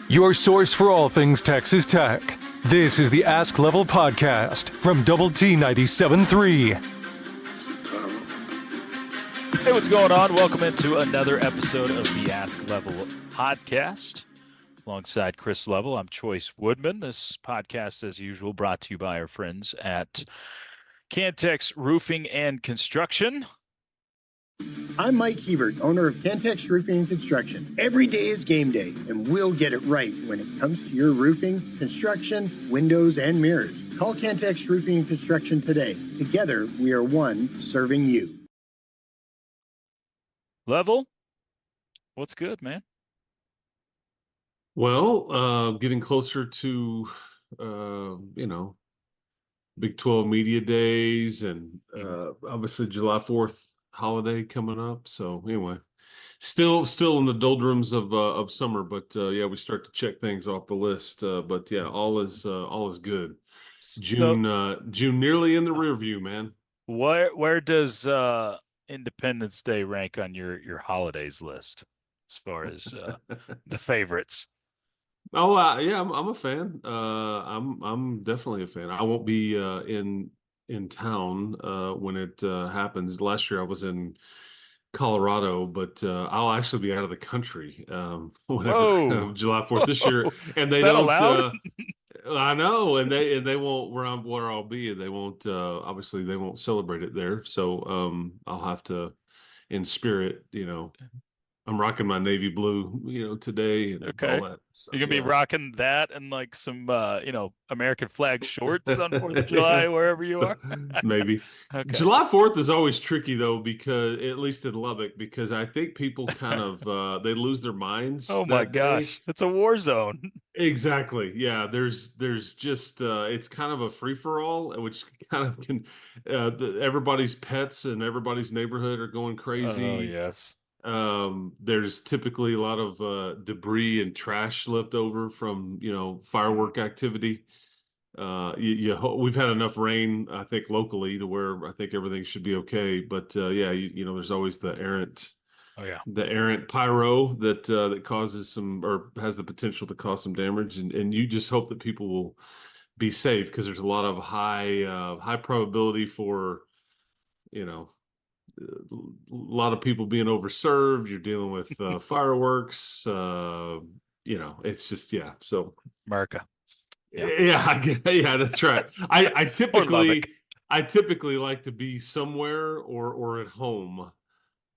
Your source for all things Texas Tech. This is the Ask Level podcast from Double T 97.3. Hey, what's going on? Welcome into another episode of the Ask Level podcast. Alongside Chris Level, I'm Chois Woodman. This podcast, as usual, brought to you by our friends at Cantex Roofing and Construction. I'm Mike Hebert, owner of Cantex Roofing and Construction. Every day is game day, and we'll get it right when it comes to your roofing, construction, windows, and mirrors. Call Cantex Roofing and Construction today. Together, we are one serving you. Level, what's good, man? Well, getting closer to, Big 12 Media Days and obviously July 4th holiday coming up. So anyway, still in the doldrums of summer, but we start to check things off the list. But yeah, all is good. June nearly in the rear view, man. Where does Independence Day rank on your holidays list as far as the favorites? Oh, yeah, I'm a fan. I'm definitely a fan. I won't be in town when it happens. Last year I was in Colorado, but I'll actually be out of the country whenever July 4th this year. And they Is that don't. allowed? I know, and they won't where I'll be. They won't obviously they won't celebrate it there. So I'll have to in spirit, I'm rocking my navy blue, today and Okay. all that. So, You're gonna be rocking that and like some American flag shorts on 4th of July wherever you are. Maybe. Okay. July 4th is always tricky though, because at least in Lubbock, because I think people kind of they lose their minds Oh my that day. gosh, it's a war zone. Exactly. Yeah, there's just it's kind of a free for all, which kind of can everybody's pets and everybody's neighborhood are going crazy. Oh yes. There's typically a lot of debris and trash left over from firework activity. We've had enough rain, I think, locally to where I think everything should be okay. But there's always the errant pyro that causes some or has the potential to cause some damage, and you just hope that people will be safe because there's a lot of high probability for a lot of people being overserved. You're dealing with fireworks. It's just So America. Yeah, that's right. I typically like to be somewhere or at home.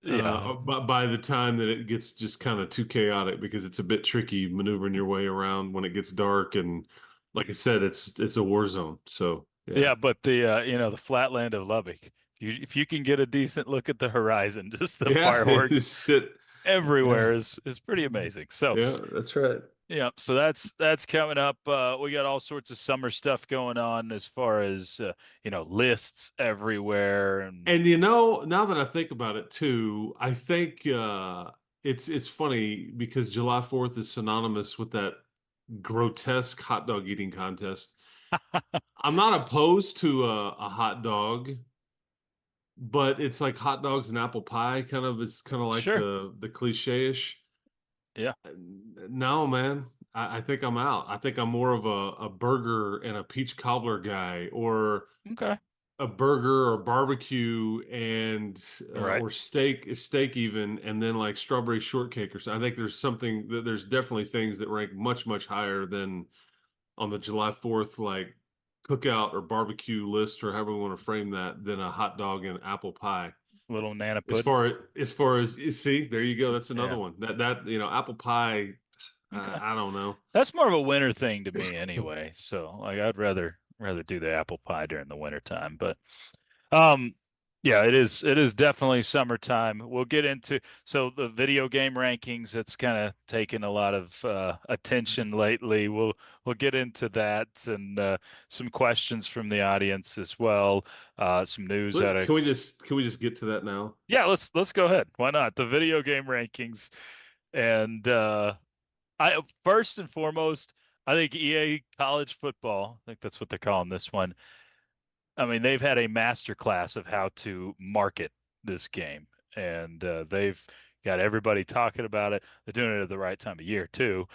But by the time that it gets just kind of too chaotic, because it's a bit tricky maneuvering your way around when it gets dark, and like I said, it's a war zone. So Yeah, but the flatland of Lubbock. If you can get a decent look at the horizon, just the fireworks everywhere is pretty amazing. So yeah, that's right. Yeah, so that's coming up. We got all sorts of summer stuff going on as far as lists everywhere, and now that I think about it too, I think it's funny because July 4th is synonymous with that grotesque hot dog eating contest. I'm not opposed to a hot dog, but it's like hot dogs and apple pie kind of. It's kind of like Sure. the cliche-ish. Yeah. No, man. I think I'm out. I think I'm more of a burger and a peach cobbler guy, or Okay. a burger or barbecue and Right. or steak even, and then like strawberry shortcake or something. I think there's definitely things that rank much higher than on the July 4th like cookout or barbecue list, or however we want to frame that, than a hot dog and apple pie. Little nana As pudding. far as you see, there you go. That's another Yeah. one. That apple pie. Okay. I don't know. That's more of a winter thing to me anyway. So like I'd rather do the apple pie during the winter time. But yeah, it is definitely summertime. We'll get into the video game rankings that's kind of taken a lot of attention lately. We'll get into that and some questions from the audience as well. Some news out of Can we just get to that now? Yeah, let's go ahead. Why not? The video game rankings. And I first and foremost, I think EA College Football, I think that's what they're calling this one. I mean, they've had a master class of how to market this game, and they've got everybody talking about it. They're doing it at the right time of year too,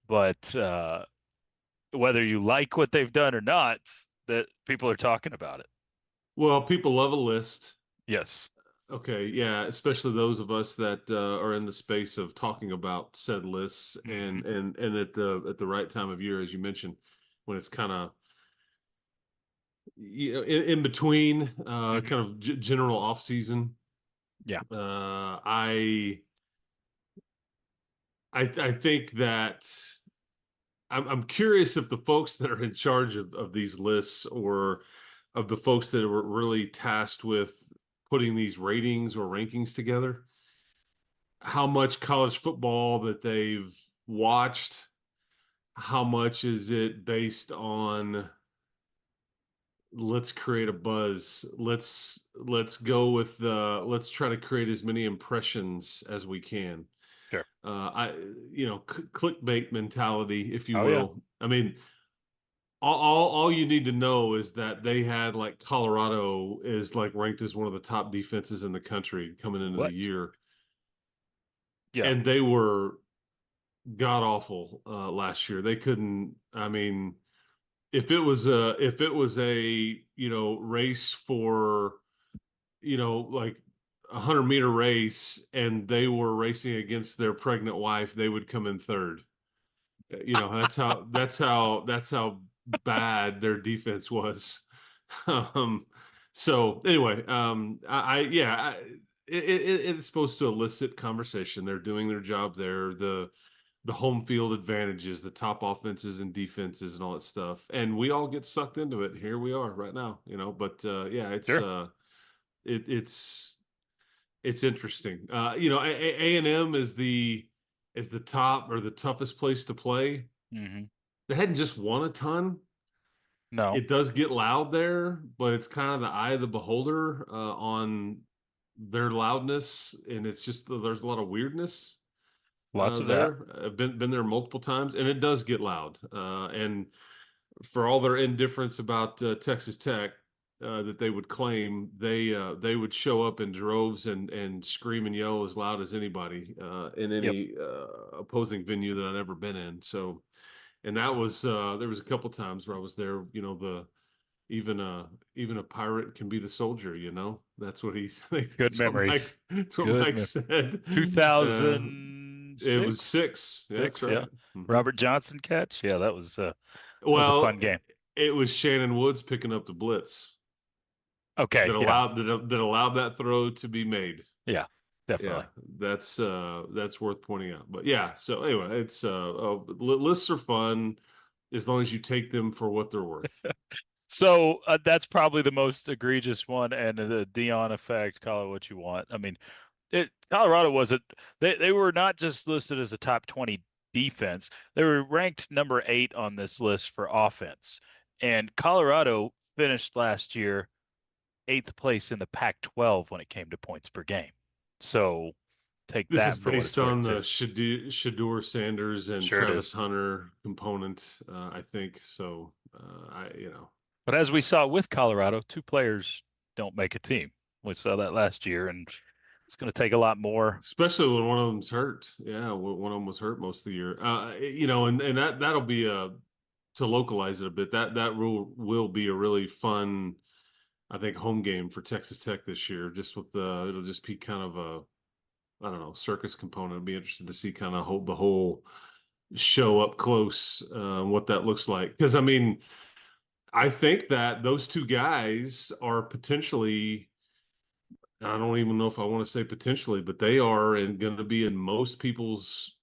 but whether you like what they've done or not, that people are talking about it. Well, people love a list. Yes. Okay, yeah, especially those of us that are in the space of talking about said lists, Mhm. and at the right time of year, as you mentioned, when it's kind of in between, Mhm. kind of general off season. Yeah. I think that I'm curious if the folks that are in charge of these lists, or of the folks that were really tasked with putting these ratings or rankings together, how much college football that they've watched, how much is it based on let's create a buzz, let's go with the let's try to create as many impressions as we can. Sure. I clickbait mentality, if you Oh yeah. will. I mean, all you need to know is that they had like Colorado is like ranked as one of the top defenses in the country coming into the What? year, Yeah. and they were god awful last year. They couldn't. I mean, if it was a race for like 100-meter race, and they were racing against their pregnant wife, they would come in third. That's how bad their defense was. Um, so anyway, it's supposed to elicit conversation. They're doing their job there. The home field advantages, the top offenses and defenses, and all that stuff, and we all get sucked into it. Here we are right now, But yeah, Sure. it's interesting. A&M is the top or the toughest place to play. Hmm. They hadn't just won a ton. No. It does get loud there, but it's kind of the eye of the beholder on their loudness, and it's just there's a lot of weirdness Lots of that. there. I've been there multiple times, and it does get loud. And for all their indifference about Texas Tech that they would claim, they would show up in droves and scream and yell as loud as anybody in Yep. any opposing venue that I've ever been in. So, and that was there was a couple times where I was there. The even a pirate can be the soldier. That's what he's. Good That's what Mike. memories. That's what Good. Mike said. Uh, it was 2006. six. That's Six. Yeah. right. Mhm. Robert Johnson catch. Yeah, that was a Well, fun game. it was Shannon Woods picking up the blitz Okay. that Yeah. allowed that throw to be made. Yeah. Yeah, Definitely. that's worth pointing out. But yeah, so anyway, it's lists are fun as long as you take them for what they're worth. So that's probably the most egregious one, and the Dion effect. Call it what you want. I mean, Colorado wasn't. They were not just listed as a top 20 defense. They were ranked number 8 on this list for offense. And Colorado finished last year 8th place in the Pac-12 when it came to points per game. So take This is that for what based it's worth on too. the Shador Sanders and Sure it Travis is. Hunter component, I think. So, But as we saw with Colorado, 2 players don't make a team. We saw that last year, and it's going to take a lot more. especially when one of them's hurt. Yeah, one of them was hurt most of the year. And that'll be to localize it a bit. That rule will be a really fun, I think, home game for Texas Tech this year. Just with it'll just be kind of a, I don't know, circus component. I'd be interested to see kind of the whole show up close, what that looks like. Because I mean, I think that those two guys are potentially. I don't even know if I want to say potentially, but they are going to be in most people's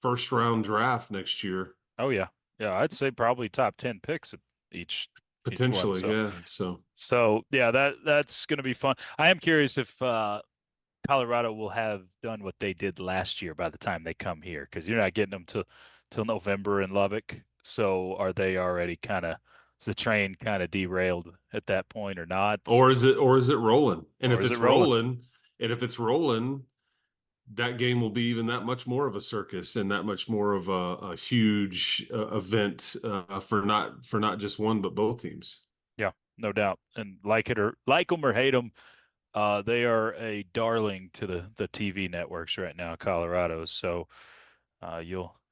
first round draft next year. Oh yeah. Yeah, I'd say probably top 10 picks of each one. Potentially, So yeah. So yeah, that's going to be fun. I am curious if Colorado will have done what they did last year by the time they come here, because you're not getting them till November in Lubbock. So are they already kind of, is the train kind of derailed at that point or not? or is it rolling? And Or if is it it's rolling? rolling, that game will be even that much more of a circus and that much more of a huge event for not just one but both teams. Yeah, no doubt. And like them or hate them, they are a darling to the TV networks right now, Colorado. So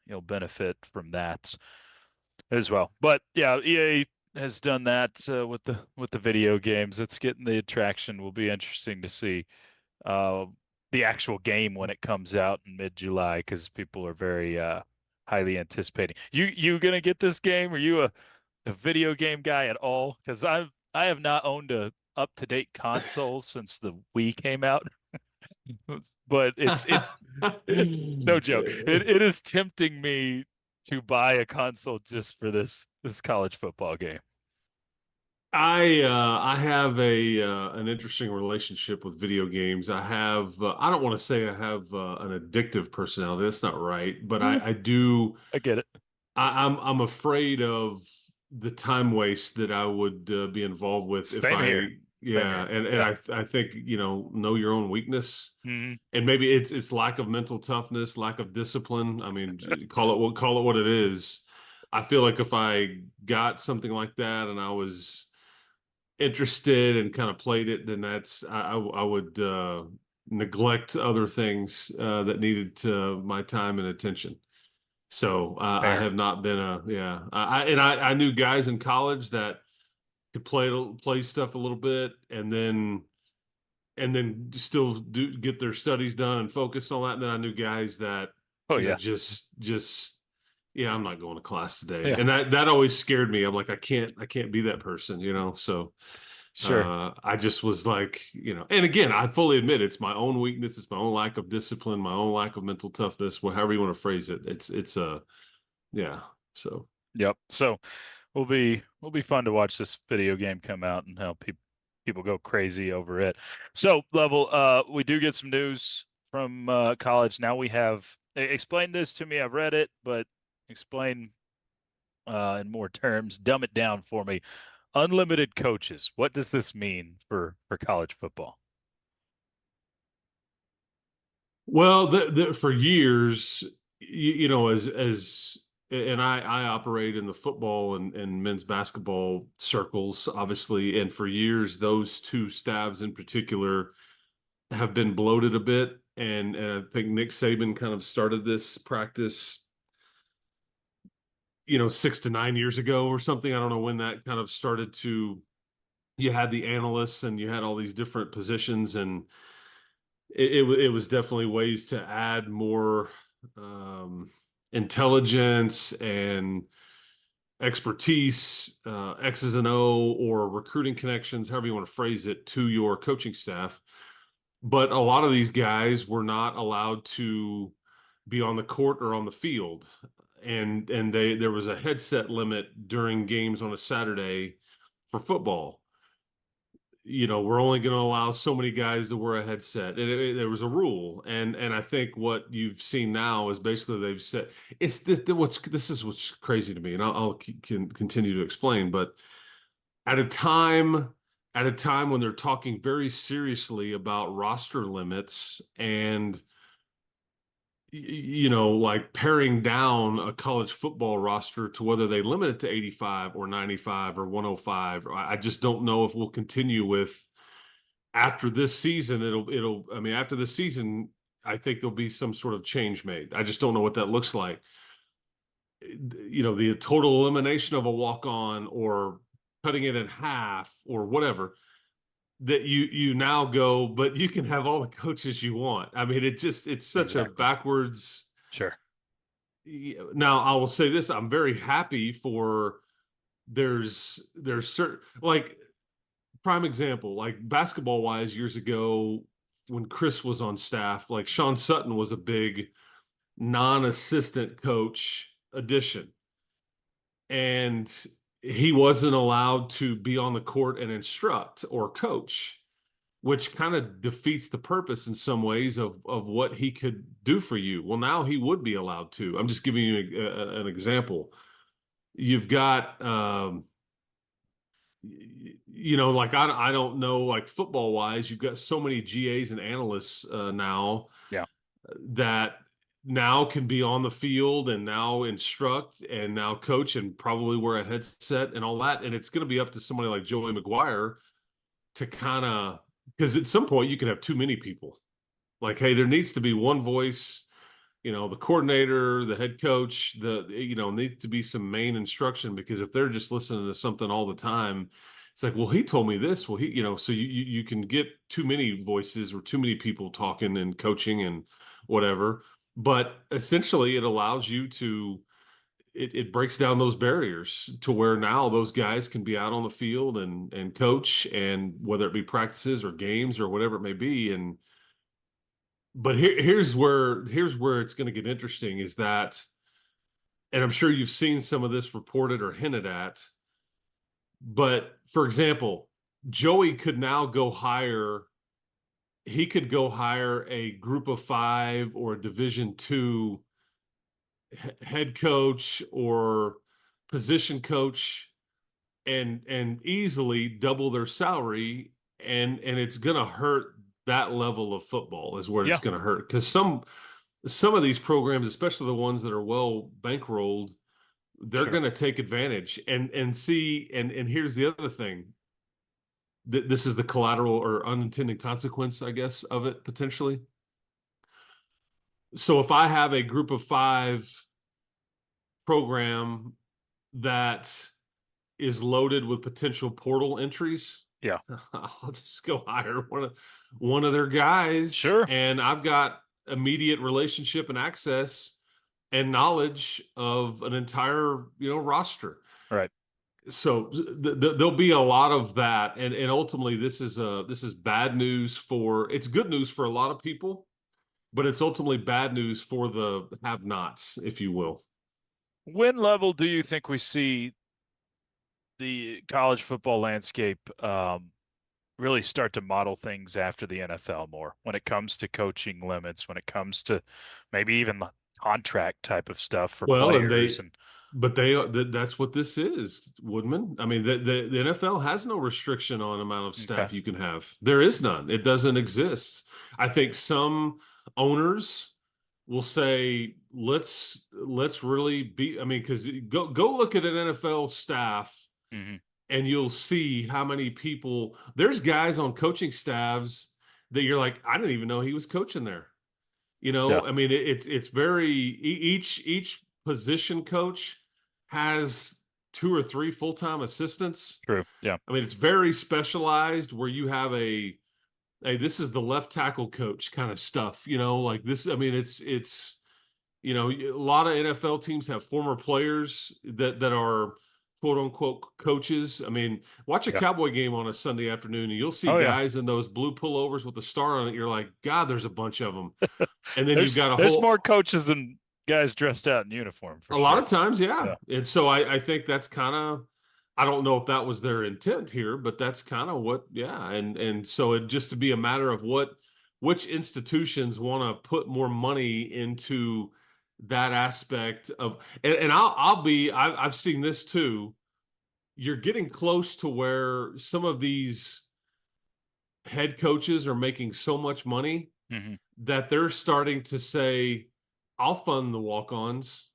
you'll benefit from that as well. But yeah, EA has done that with the video games. It's getting the attraction. Will be interesting to see uh, the actual game when it comes out in mid-July because people are very highly anticipating. You gonna get this game? Are you a video game guy at all? Because I have not owned a up-to-date console since the Wii came out. But it's no joke. It is tempting me to buy a console just for this college football game. I have a an interesting relationship with video games. I don't want to say I have an addictive personality. That's not right, but Eh, I do. I get it. I'm afraid of the time waste that I would be involved with if Same here. Same yeah, here. and Yeah. I think know your own weakness, Hmm. and maybe it's lack of mental toughness, lack of discipline. I mean, call it what it is. I feel like if I got something like that and I was interested and kind of played it, then I would neglect other things that needed my time and attention. So I Fair. have not been I knew guys in college that could play stuff a little bit and then still do get their studies done and focus on that. And then I knew guys that Oh yeah. just yeah, I'm not going to class today, Yeah. and that always scared me. I'm like, I can't be that person, So Sure. I just was like, and again, I fully admit it's my own weakness, it's my own lack of discipline, my own lack of mental toughness, however you want to phrase it. It's yeah. So Yep. So will be fun to watch this video game come out and how people go crazy over it. So, Level, we do get some news from college. Now we have explain this to me. I've read it, but explain in more terms, dumb it down for me. Unlimited coaches. What does this mean for college football? well, for years, as and I operate in the football and men's basketball circles, obviously, and for years, those two staffs in particular have been bloated a bit, and I think Nick Saban kind of started this practice, 6 to 9 years ago or something. I don't know when that kind of started to. You had the analysts and you had all these different positions, and it was definitely ways to add more intelligence and expertise, X's and O, or recruiting connections, however you want to phrase it, to your coaching staff. But a lot of these guys were not allowed to be on the court or on the field, and there was a headset limit during games on a Saturday for football. We're only going to allow so many guys to wear a headset. There was a rule, and I think what you've seen now is basically they've said this is what's crazy to me, and I'll can continue to explain. But at a time when they're talking very seriously about roster limits and like paring down a college football roster to whether they limit it to 85 or 95 or 105. I just don't know if we'll continue with after this season. I mean, after this season, I think there'll be some sort of change made. I just don't know what that looks like. The total elimination of a walk-on or cutting it in half or whatever, that you now go, but you can have all the coaches you want. I mean, it's such a Exactly. backwards. Sure. Now, I will say this: I'm very happy for there's certain, like, prime example, like basketball wise, years ago when Chris was on staff, like Sean Sutton was a big non-assistant coach addition, and he wasn't allowed to be on the court and instruct or coach, which kind of defeats the purpose in some ways of what he could do for you. Well, now he would be allowed to. I'm just giving you an example. You've got, like I don't know, like football wise, you've got so many GAs and analysts now Yeah. that now can be on the field and now instruct and now coach and probably wear a headset and all that. And it's going to be up to somebody like Joey McGuire to kind of, because at some point you can have too many people. Like, hey, there needs to be one voice, the coordinator, the head coach, needs to be some main instruction, because if they're just listening to something all the time, it's like, well, he told me this. Well, so you can get too many voices or too many people talking and coaching and whatever. But essentially, it allows you to, it breaks down those barriers to where now those guys can be out on the field and coach, and whether it be practices or games or whatever it may be. But here's where it's going to get interesting, is that, and I'm sure you've seen some of this reported or hinted at, but for example, Joey could now go hire. He could go hire a group of 5 or a Division II head coach or position coach, and easily double their salary, and it's going to hurt. That level of football is where it's going to hurt, because some of these programs, especially the ones that are well bankrolled, they're going to take advantage and see. And here's the other thing. This is the collateral or unintended consequence, I guess, of it potentially. So if I have a group of 5 program that is loaded with potential portal entries, Yeah, I'll just go hire one of their guys. Sure. And I've got immediate relationship and access and knowledge of an entire, roster. Right. So there'll be a lot of that, and ultimately this is bad news it's good news for a lot of people, but it's ultimately bad news for the have-nots, if you will. When level do you think we see the college football landscape really start to model things after the NFL more when it comes to coaching limits, when it comes to maybe even the contract type of stuff for players? That's what this is, Woodman. I mean, the NFL has no restriction on amount of staff you can have. There is none. It doesn't exist. I think some owners will say, let's really be. I mean, because go look at an NFL staff, and you'll see how many people. There's guys on coaching staffs that you're like, I didn't even know he was coaching there. I mean, it's very, each position coach has 2 or 3 full-time assistants. True. Yeah. I mean, it's very specialized, where you have hey, this is the left tackle coach kind of stuff, like this. I mean, it's a lot of NFL teams have former players that are quote unquote coaches. I mean, watch a Cowboy game on a Sunday afternoon, and you'll see guys in those blue pullovers with the star on it. You're like, God, there's a bunch of them. And then you've got there's more coaches than guys dressed out in uniform. For a lot of times, yeah. And so I think that's kind of, I don't know if that was their intent here, but that's kind of what, and so it just to be a matter of which institutions want to put more money into that aspect of, and I've seen this too. You're getting close to where some of these head coaches are making so much money that they're starting to say, I'll fund the walk-ons.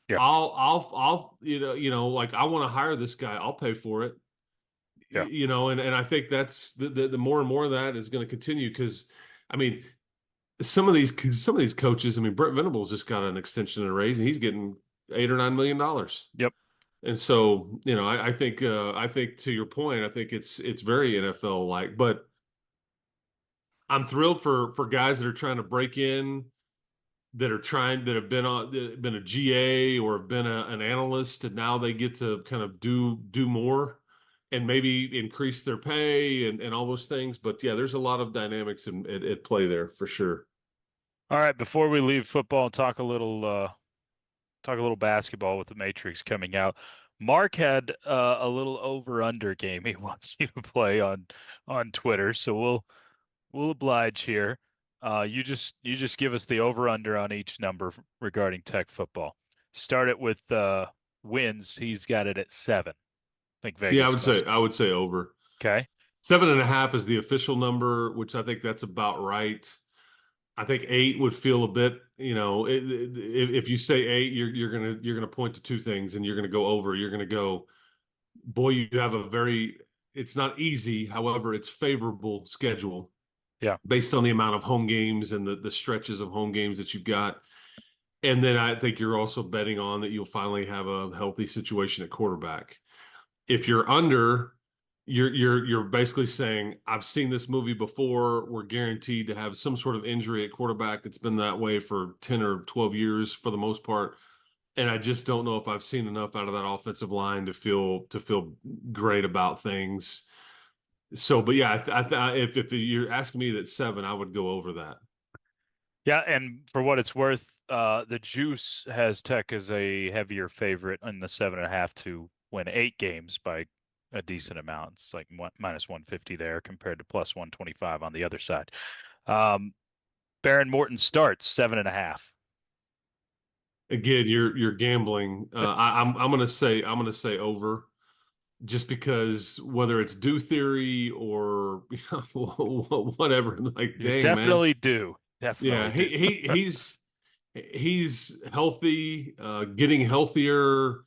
Yeah. I'll like, I want to hire this guy. I'll pay for it. Yeah. And I think that's the more and more of that is going to continue, because I mean, some of these coaches, I mean, Brent Venables just got an extension and a raise, and he's getting $8 or $9 million. Yep. And so, I think to your point, I think it's very NFL like, but I'm thrilled for guys that are trying to break in, that have been a GA or have been an analyst, and now they get to kind of do more and maybe increase their pay and all those things. But yeah, there's a lot of dynamics at play there for sure. All right, before we leave football and talk a little basketball with the Matrix coming out, Mark had a little over/under game he wants you to play on Twitter, so we'll oblige here. You just give us the over/under on each number regarding Tech football. Start it with wins. He's got it at 7. I think Vegas. Yeah, I would say over. Okay. 7.5 is the official number, which I think that's about right. I think 8 would feel a bit, if you say 8, you're gonna point to 2 things, and you're gonna go over. You're gonna go, boy, you have it's not easy, however, it's favorable schedule. Yeah. Based on the amount of home games and the stretches of home games that you've got. And then I think you're also betting on that you'll finally have a healthy situation at quarterback. If you're under, you're basically saying, I've seen this movie before. We're guaranteed to have some sort of injury at quarterback. It's been that way for 10 or 12 years for the most part. And I just don't know if I've seen enough out of that offensive line to feel great about things. So, but yeah, if you're asking me that 7, I would go over that. Yeah, and for what it's worth, the Juice has Tech as a heavier favorite in the 7.5 to win 8 games by a decent amount. It's like minus 150 there compared to plus 125 on the other side. Baron Morton starts 7.5. Again, you're gambling. I'm gonna say over, just because whether it's due theory or whatever. Like, You dang man, definitely do. yeah, Definitely do. he's healthy, getting healthier.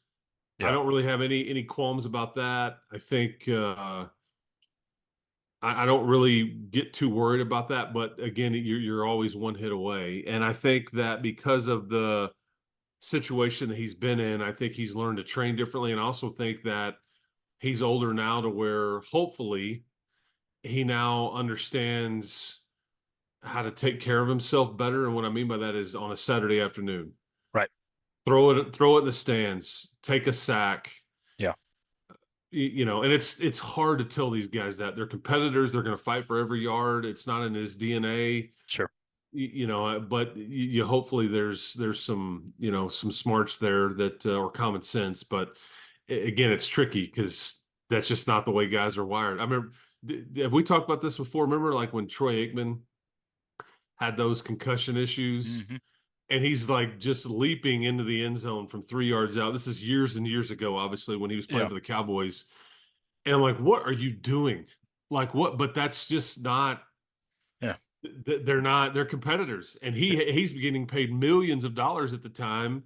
I Yeah, don't really have any qualms about that. I think I don't really get too worried about that. But again, you're always one hit away, and I think that because of the situation that he's been in, I think he's learned to train differently, and I also think that he's older now to where hopefully he now understands how to take care of himself better. And what I mean by that is on a Saturday afternoon, right. throw it in the stands, take a sack, Yeah, and it's hard to tell these guys that they're competitors. They're going to fight for every yard. It's not in his DNA. sure. But you hopefully there's some some smarts there that or common sense. But again, it's tricky because that's just not the way guys are wired. I remember, have we talked about this before? Remember, like when Troy Aikman had those concussion issues, Hmm. and he's like just leaping into the end zone from 3 yards out. This is years and years ago, obviously, when he was playing Yeah, for the Cowboys. And I'm like, what are you doing? Like, what? But that's just not. yeah, They're competitors, and he's getting paid millions of dollars at the time,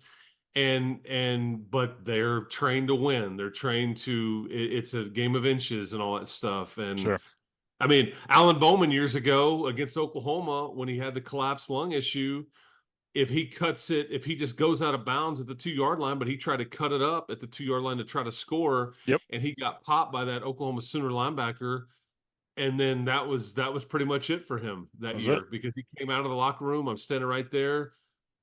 but they're trained to win. They're trained to it's a game of inches and all that stuff. And sure. I mean, Alan Bowman years ago against Oklahoma, when he had the collapsed lung issue, if he just goes out of bounds at the 2 yard line, but he tried to cut it up at the 2 yard line to try to score, Yep. and he got popped by that Oklahoma Sooner linebacker. And then that was pretty much it for him that Was it? year, because he came out of the locker room. I'm standing right there.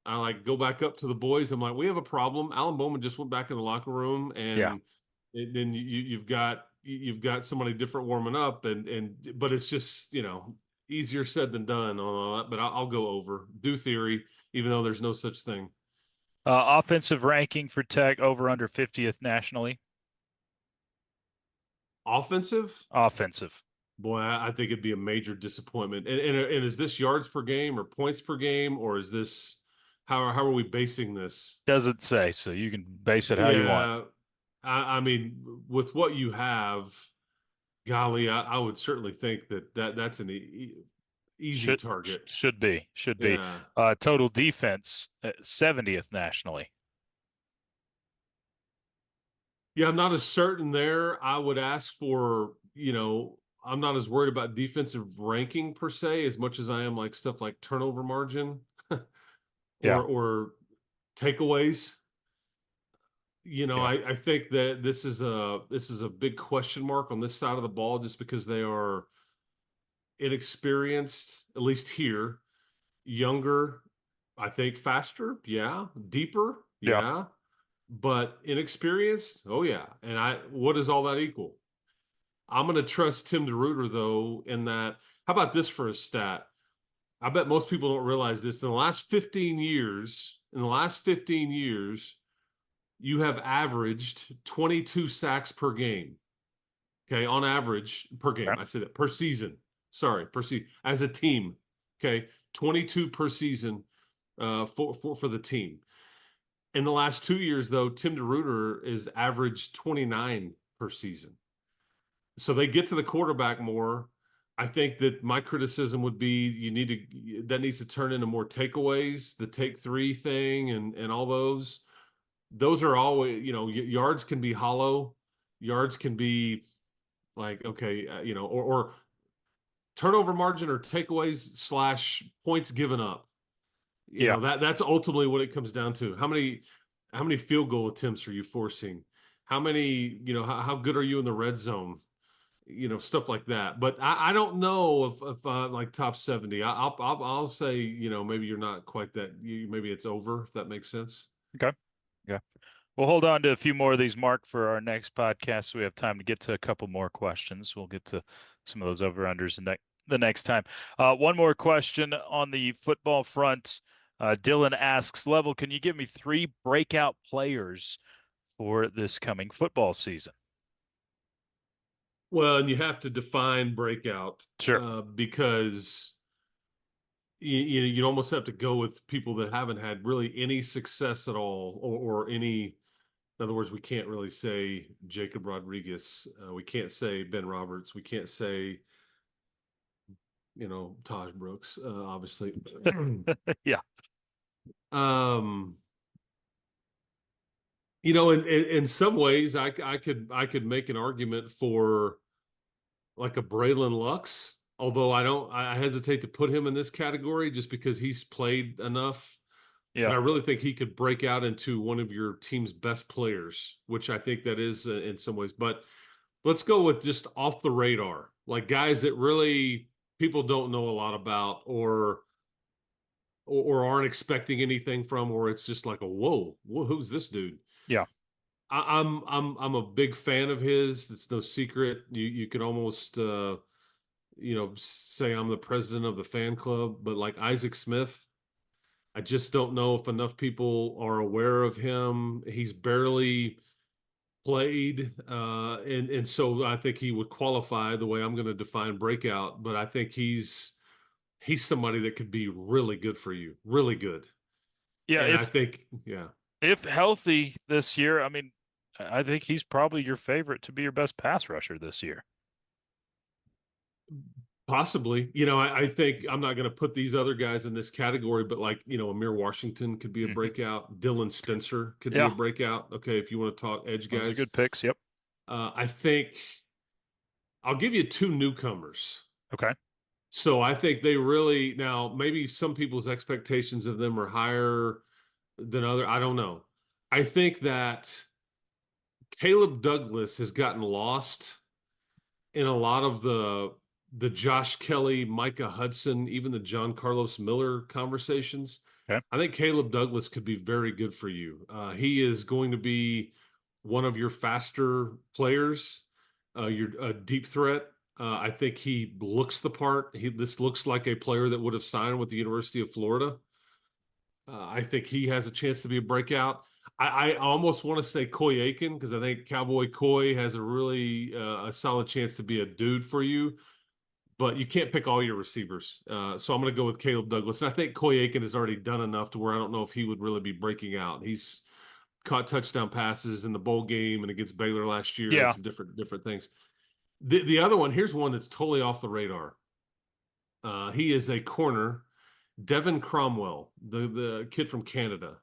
I like go back up to the boys. I'm like, we have a problem. Alan Bowman just went back in the locker room, Yeah. and then you've got somebody different warming up, but it's just easier said than done on all that. But I'll go over due theory, even though there's no such thing. Offensive ranking for Tech over under 50th nationally. Offensive, Offensive. boy, I think it'd be a major disappointment. And is this yards per game or points per game, or is this how are we basing this? Doesn't say, so you can base it how you want. Yeah, I mean, with what you have, golly, I would certainly think that's an easy target. Should be. Yeah, Total defense 70th nationally. yeah, I'm not as certain there. I would ask for, I'm not as worried about defensive ranking per se as much as I am like stuff like turnover margin Yeah. or takeaways. Yeah. I think that this is a big question mark on this side of the ball, just because they are inexperienced, at least here, younger, I think faster, yeah, deeper, Yeah. yeah, but inexperienced, oh yeah. And what does all that equal? I'm going to trust Tim DeRuyter though, in that. How about this for a stat? I bet most people don't realize this. In the last 15 years, you have averaged 22 sacks per game. Okay, on average per game. Okay. I say that per season. Sorry, per season as a team. Okay, 22 per season for the team. In the last 2 years, though, Tim DeRuyter is averaged 29 per season. So they get to the quarterback more. I think that my criticism would be that needs to turn into more takeaways, the take three thing, and all those. Those are always, yards can be hollow. Yards can be like, okay, or turnover margin or takeaways / points given up. You know, that's ultimately what it comes down to. How many field goal attempts are you forcing? How many, how good are you in the red zone? Stuff like that. But I don't know if like top 70. I'll say, maybe you're not quite that. Maybe it's over, if that makes sense. Okay. Yeah. We'll hold on to a few more of these, Mark, for our next podcast. So we have time to get to a couple more questions. We'll get to some of those over-unders the next time. One more question on the football front. Dylan asks, Level, can you give me 3 breakout players for this coming football season? Well, and you have to define breakout, Sure. because you almost have to go with people that haven't had really any success at all, or any. In other words, we can't really say Jacob Rodriguez. We can't say Ben Roberts. We can't say, Taj Brooks, obviously. Yeah. Um, in some ways, I could make an argument for like a Braylon Lux, although I hesitate to put him in this category just because he's played enough. Yeah. And I really think he could break out into one of your team's best players, which I think that is, in some ways. But let's go with just off the radar, like guys that really people don't know a lot about, or aren't expecting anything from, or it's just like whoa, who's this dude? Yeah. I'm a big fan of his. It's no secret. You could almost say I'm the president of the fan club, but like Isaac Smith, I just don't know if enough people are aware of him. He's barely played, and so I think he would qualify the way I'm going to define breakout. But I think he's somebody that could be really good for you, really good. Yeah. And I think, yeah, If healthy this year, I mean, I think he's probably your favorite to be your best pass rusher this year. possibly. I think I'm not going to put these other guys in this category, but like, Amir Washington could be a breakout. Dylan Spencer could be a breakout. Okay, if you want to talk edge guys. Those are good picks. Yep. I think I'll give you 2 newcomers. Okay. So I think they really, now maybe some people's expectations of them are higher than other. I don't know. I think that Caleb Douglas has gotten lost in a lot of the Josh Kelly, Micah Hudson, even the John Carlos Miller conversations. Okay. I think Caleb Douglas could be very good for you. He is going to be one of your faster players, your deep threat. I think he looks the part. This looks like a player that would have signed with the University of Florida. I think he has a chance to be a breakout. I almost want to say Coy Aiken, because I think Cowboy Coy has a really a solid chance to be a dude for you. But you can't pick all your receivers. So I'm going to go with Caleb Douglas. And I think Coy Aiken has already done enough to where I don't know if he would really be breaking out. He's caught touchdown passes in the bowl game and against Baylor last year. Yeah. And some different things. The other one, here's one that's totally off the radar. He is a corner, Devin Cromwell, the kid from Canada.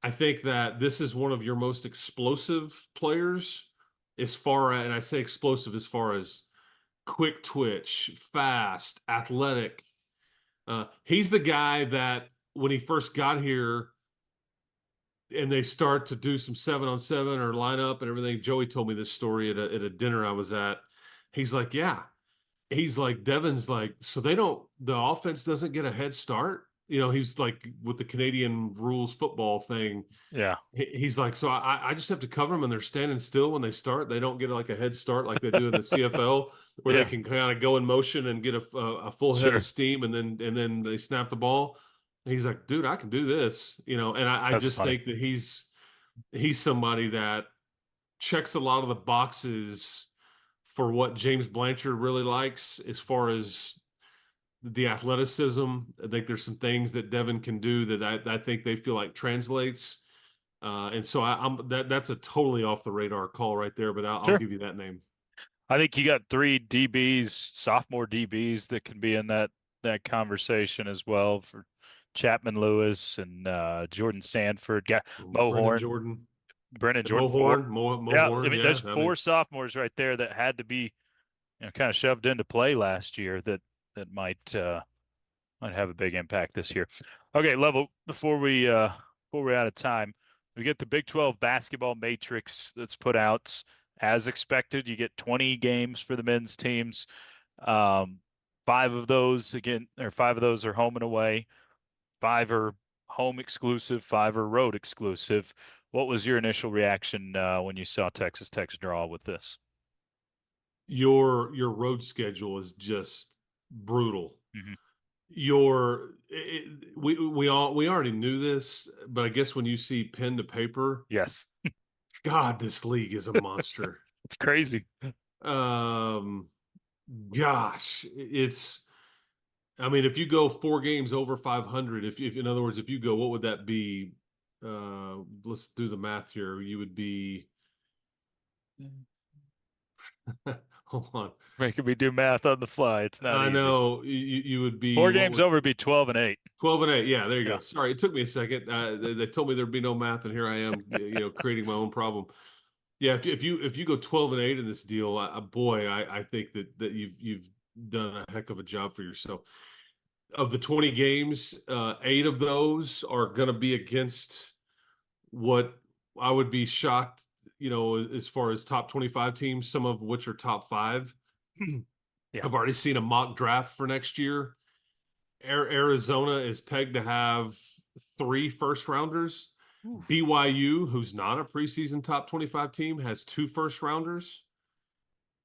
I think that this is one of your most explosive players, and I say explosive as far as quick twitch, fast, athletic. He's the guy that when he first got here and they start to do some 7-on-7 or lineup and everything, Joey told me this story at a dinner I was at. He's like, yeah. He's like, Devin's like, so the offense doesn't get a head start. He's like with the Canadian rules football thing. Yeah. He's like, so I just have to cover them and they're standing still when they start. They don't get like a head start like they do in the CFL where they can kind of go in motion and get a full head of steam and then they snap the ball. And he's like, dude, I can do this, and I just funny. think that he's somebody that checks a lot of the boxes for what James Blanchard really likes as far as the athleticism. I think there's some things that Devin can do that I think they feel like translates. And so that's a totally off the radar call right there, but I'll give you that name. I think you got 3 DBs, sophomore DBs that can be in that conversation as well, for Chapman Lewis and Jordan Sanford, Mo Horn. Brennan Jordan. Mo yeah, Horn. I mean, there's 4 sophomores right there that had to be kind of shoved into play last year that might might have a big impact this year. Okay, Level, before we're out of time, we get the Big 12 basketball matrix that's put out as expected. You get 20 games for the men's teams. 5 of those are home and away. 5 are home exclusive, 5 are road exclusive. What was your initial reaction when you saw Texas Tech's draw with this? Your road schedule is just brutal. Mhm. We already knew this, but I guess when you see pen to paper, Yes, God, this league is a monster. it's crazy. Um, gosh, I mean, if you go 4 games over 500, if in other words, if you go, what would that be? Let's do the math here. You would be, hold on. Making me do math on the fly. It's not I easy. know you would be 4 games over would be 12-8. 12-8. Yeah, there you Yeah. go. Sorry, it took me a second. They told me there'd be no math, and here I am, creating my own problem. Yeah, if you go 12-8 in this deal, boy, I think that you've done a heck of a job for yourself. Of the 20 games, 8 of those are going to be against what I would be shocked, as far as top 25 teams, some of which are top 5. Yeah. I've already seen a mock draft for next year. Arizona is pegged to have 3 first rounders. Oof. BYU, who's not a preseason top 25 team, has 2 first rounders.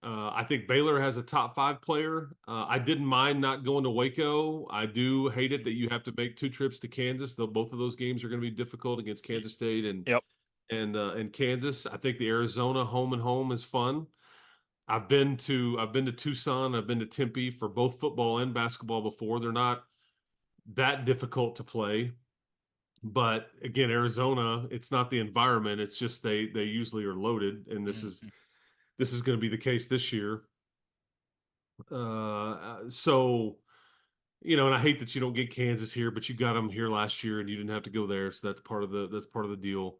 I think Baylor has a top 5 player. I didn't mind not going to Waco. I do hate it that you have to make 2 trips to Kansas, though both of those games are going to be difficult against Kansas State Yep. and Kansas. I think the Arizona home and home is fun. I've been to Tucson. I've been to Tempe for both football and basketball before. They're not that difficult to play. But again, Arizona, it's not the environment. It's just they usually are loaded, and this is going to be the case this year. So, and I hate that you don't get Kansas here, but you got them here last year, and you didn't have to go there, so that's part of the deal.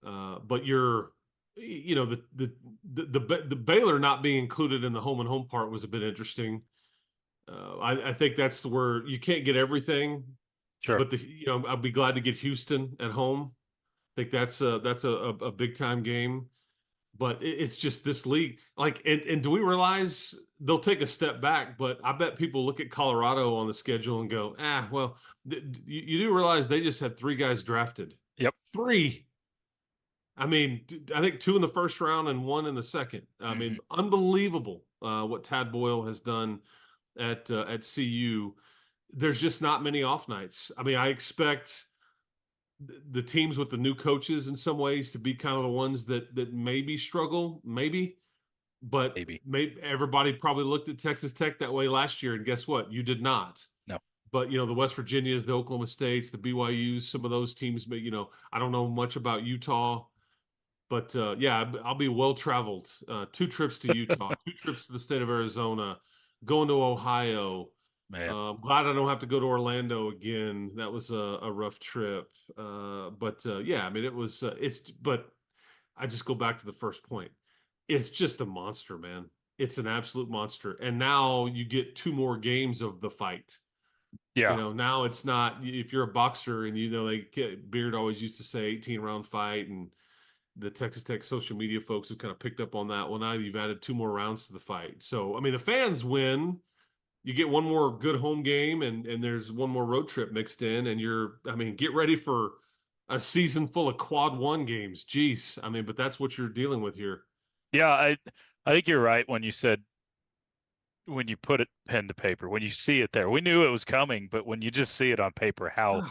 But the Baylor not being included in the home and home part was a bit interesting. I think that's where you can't get everything. Sure. But I'll be glad to get Houston at home. I think that's a big time game. But it's just this league, and do we realize they'll take a step back? But I bet people look at Colorado on the schedule and go, well, you do realize they just had 3 guys drafted. Yep. 3. I mean, I think 2 in the first round and 1 in the second. I mean, unbelievable what Tad Boyle has done at CU. There's just not many off nights. I mean, I expect the teams with the new coaches in some ways to be kind of the ones that maybe struggle, but maybe everybody probably looked at Texas Tech that way last year, and guess what? You did not. No. But the West Virginias, the Oklahoma States, the BYUs, some of those teams. But I don't know much about Utah, but yeah, I'll be well traveled. 2 trips to Utah, 2 trips to the state of Arizona, going to Ohio. Man. Glad I don't have to go to Orlando again. That was a rough trip. But yeah, I mean, it was, but I just go back to the first point. It's just a monster, man. It's an absolute monster. And now you get 2 more games of the fight. Yeah. Now it's not, if you're a boxer and Beard always used to say 18-round fight, and the Texas Tech social media folks have kind of picked up on that. Well, now you've added 2 more rounds to the fight. So, I mean, the fans win. You get 1 more good home game, and there's 1 more road trip mixed in, and get ready for a season full of quad 1 games. Jeez. I mean, but that's what you're dealing with here. Yeah, I think you're right when you said, when you put it pen to paper, when you see it there. We knew it was coming, but when you just see it on paper, how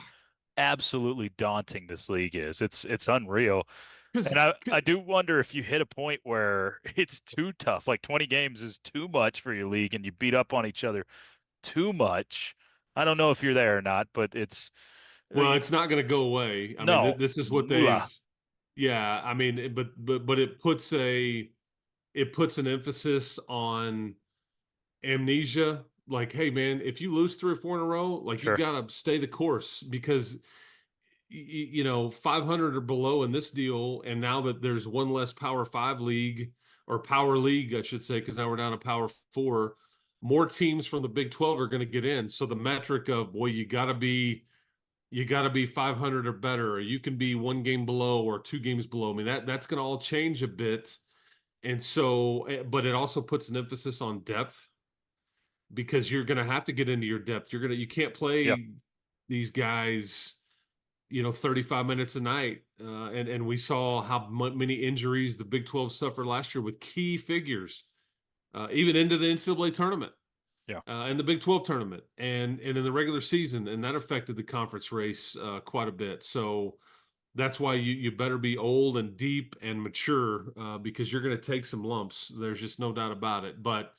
absolutely daunting this league is. It's unreal. And I do wonder if you hit a point where it's too tough, like 20 games is too much for your league and you beat up on each other too much. I don't know if you're there or not, but it's it's not going to go away. I no. mean, this is what yeah, I mean, but it puts an emphasis on amnesia. Like, hey man, if you lose 3 or 4 in a row, like, Sure. you got to stay the course, because 500 or below in this deal, and now that there's 1 less Power 5 league, or Power League, I should say, because now we're down to Power 4. more teams from the Big 12 are going to get in. So the metric of, boy, you got to be 500 or better, or you can be 1 game below or 2 games below. I mean, that's going to all change a bit. And so, but it also puts an emphasis on depth, because you're going to have to get into your depth. You can't play these guys, 35 minutes a night. And we saw how many injuries the Big 12 suffered last year with key figures, even into the NCAA tournament. And the Big 12 tournament and in the regular season, and that affected the conference race quite a bit. So that's why you better be old and deep and mature, because you're going to take some lumps. There's just no doubt about it. But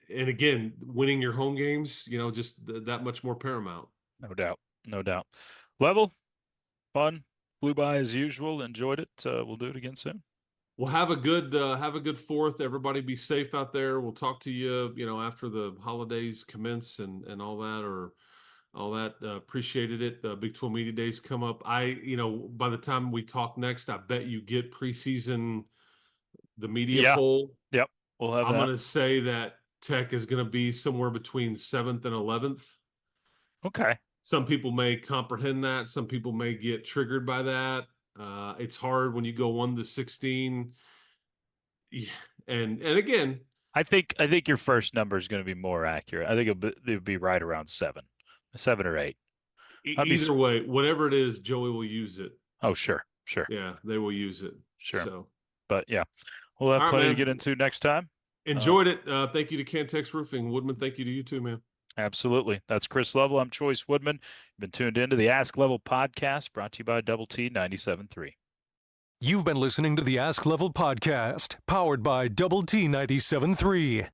and again, winning your home games, just that much more paramount. No doubt. Level, fun, flew by as usual. Enjoyed it. We'll do it again soon. Well, have a good 4th. Everybody be safe out there. We'll talk to you, after the holidays commence and all that. Appreciated it. Big 12 Media Days come up. By the time we talk next, I bet you get preseason, the media poll. Yep. We'll have I'm that. going to say that Tech is going to be somewhere between 7th and 11th. Okay. Some people may comprehend that. Some people may get triggered by that. It's hard when you go 1 to 16. Yeah. And again, I think your first number is going to be more accurate. I think it'll be right around 7 or 8. Either way, whatever it is, Joey will use it. Oh, sure. Yeah, they will use it. Sure. So, but yeah, we'll have plenty to get into next time. Enjoyed it. Thank you to Cantex Roofing. Woodman, thank you to you too, man. Absolutely. That's Chris Level. I'm Chois Woodman. You've been tuned into the Ask Level podcast, brought to you by Double T 97.3. You've been listening to the Ask Level podcast, powered by Double T 97.3.